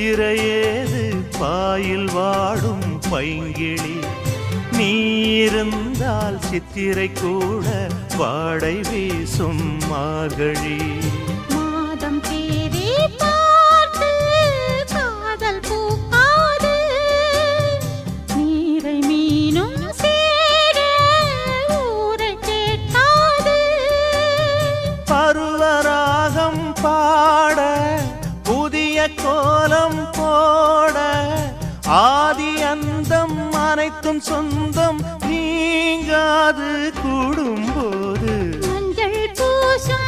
முத்திரையேது boil வாடும் பைங்கிளி நீ இருந்தால் சித்திரை கூட வாடை வீசும் மார்கழி மாதம் தேதி பார்த்து காதல் பூக்காது நீரை மீனும் சேர ஊரை கேட்காது பருவராகம் பாட புதிய கோலம் போட ஆதி அந்தம் அனைத்தும் சொந்தம் நீங்காது கூடும்போது மஞ்சள் பூசும்